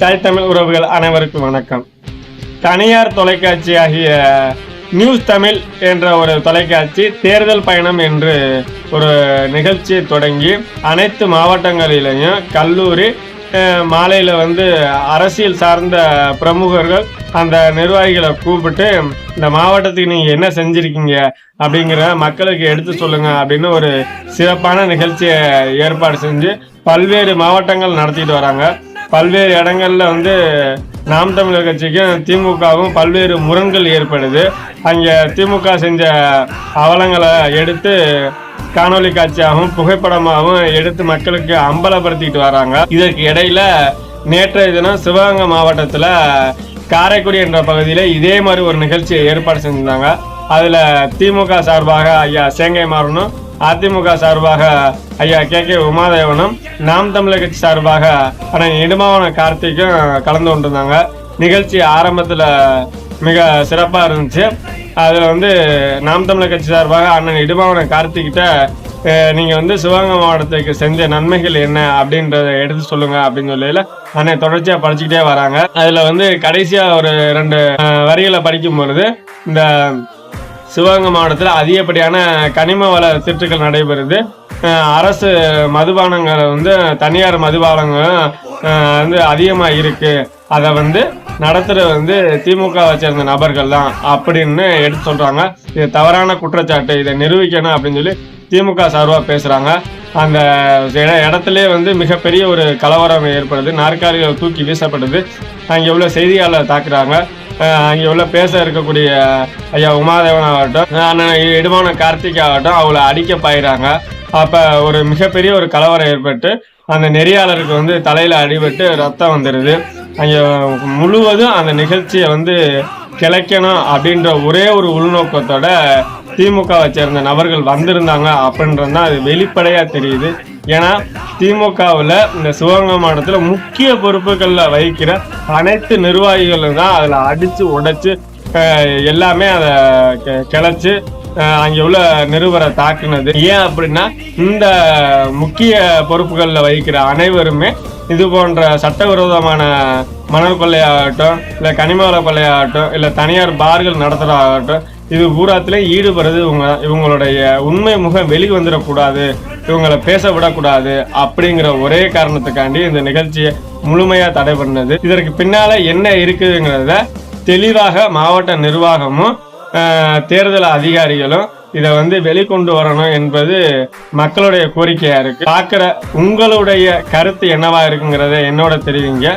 தாய் தமிழ் உறவுகள் அனைவருக்கும் வணக்கம். தனியார் தொலைக்காட்சி ஆகிய நியூஸ் தமிழ் என்ற ஒரு தொலைக்காட்சி தேர்தல் பயணம் என்று ஒரு நிகழ்ச்சியை தொடங்கி அனைத்து மாவட்டங்களிலேயும் கல்லூரி மாலையில் அரசியல் சார்ந்த பிரமுகர்கள் அந்த நிர்வாகிகளை கூப்பிட்டு இந்த மாவட்டத்துக்கு நீங்கள் என்ன செஞ்சுருக்கீங்க அப்படிங்கிற மக்களுக்கு எடுத்து சொல்லுங்க அப்படின்னு ஒரு சிறப்பான நிகழ்ச்சியை ஏற்பாடு செஞ்சு பல்வேறு மாவட்டங்கள் நடத்திட்டு வராங்க. பல்வேறு இடங்கள்ல நாம் தமிழர் கட்சிக்கும் திமுகவும் பல்வேறு முரண்கள் ஏற்படுது. அங்கே திமுக செஞ்ச அவலங்களை எடுத்து காணொலி காட்சியாகவும் புகைப்படமாகவும் எடுத்து மக்களுக்கு அம்பலப்படுத்திட்டு வராங்க. இதற்கு இடையில நேற்றைய தினம் சிவகங்கை மாவட்டத்தில் காரைக்குடி என்ற பகுதியில் இதே மாதிரி ஒரு நிகழ்ச்சியை ஏற்பாடு செஞ்சிருந்தாங்க. அதில் திமுக சார்பாக ஐயா சேங்கை மாறனும், அதிமுக சார்பாக ஐயா கே உமாதேவனும், நாம் தமிழர் கட்சி சார்பாக அண்ணன் இடுமாவன கார்த்திக்கும் கலந்து கொண்டிருந்தாங்க. நிகழ்ச்சி ஆரம்பத்தில் மிக சிறப்பாக இருந்துச்சு. அதில் நாம் தமிழர் கட்சி சார்பாக அண்ணன் இடுமாவன கார்த்திக்கிட்ட நீங்கள் சிவகங்கை மாவட்டத்துக்கு செஞ்ச நன்மைகள் என்ன அப்படின்றத எடுத்து சொல்லுங்க அப்படின்னு சொல்லல அண்ணன் தொடர்ச்சியாக படிச்சுக்கிட்டே வராங்க. அதில் கடைசியாக ஒரு 2 வரிகளை படிக்கும் பொழுது இந்த சிவகங்கை மாவட்டத்தில் அதிகப்படியான கனிம வள திட்டுகள் நடைபெறுது. அரசு மதுபானங்கள் தனியார் மதுபானங்களும் அதிகமாக இருக்கு. அதை நடத்துறது திமுகவை சேர்ந்த நபர்கள் தான் அப்படின்னு எடுத்து சொல்றாங்க. இது தவறான குற்றச்சாட்டு, இதை நிரூபிக்கணும் அப்படின்னு சொல்லி திமுக சார்பாக பேசுறாங்க. அந்த இடத்துலயே மிகப்பெரிய ஒரு கலவரம் ஏற்படுது. நாற்காலிகள் தூக்கி வீசப்படுது. அங்கே உள்ள செய்தியாளர் தாக்குறாங்க. அங்கே உள்ள பேச இருக்கக்கூடிய ஐயா உமாதேவன் ஆகட்டும், அண்ணன் இடுமான கார்த்திக் ஆகட்டும், அவளை அடிக்க பாயிறாங்க. அப்போ ஒரு மிகப்பெரிய ஒரு கலவரம் ஏற்பட்டு அந்த நெறியாளருக்கு தலையில் அடிபட்டு ரத்தம் வந்துடுது. அங்கே முழுவதும் அந்த நிகழ்ச்சியை கிளைக்கணும் அப்படின்ற ஒரே ஒரு உள்நோக்கத்தோட திமுகவை சேர்ந்த நபர்கள் வந்திருந்தாங்க அப்படின்றது தான் அது வெளிப்படையாக தெரியுது. ஏன்னா திமுகவில் இந்த சிவகங்கை மாவட்டத்தில் முக்கிய பொறுப்புகளில் வகிக்கிற அனைத்து நிர்வாகிகளும் தான் அதில் அடித்து உடைச்சு எல்லாமே அதை கிளச்சி அங்கே உள்ள நிருபரை தாக்குனது. ஏன் அப்படின்னா இந்த முக்கிய பொறுப்புகளில் வகிக்கிற அனைவருமே இது போன்ற சட்டவிரோதமான மணல் கொள்ளையாகட்டும், இல்லை கனிமவள கொள்ளையாகட்டும், இல்லை தனியார் பார்கள் நடத்துறதாகட்டும், இது பூராத்திலையும் ஈடுபடுறது இவங்களுடைய உண்மை முகம் வெளி வந்துடக்கூடாது, இவங்களை பேச விடக்கூடாது அப்படிங்கிற ஒரே காரணத்துக்காண்டி இந்த நிகழ்ச்சியை முழுமையாக தடை பண்ணது. இதற்கு பின்னால என்ன இருக்குதுங்கிறத தெளிவாக மாவட்ட நிர்வாகமும் தேர்தல் அதிகாரிகளும் இதை வெளிக்கொண்டு வரணும் என்பது மக்களுடைய கோரிக்கையா இருக்கு. பார்க்குற உங்களுடைய கருத்து என்னவா இருக்குங்கிறத என்னோட தெரிவிங்க.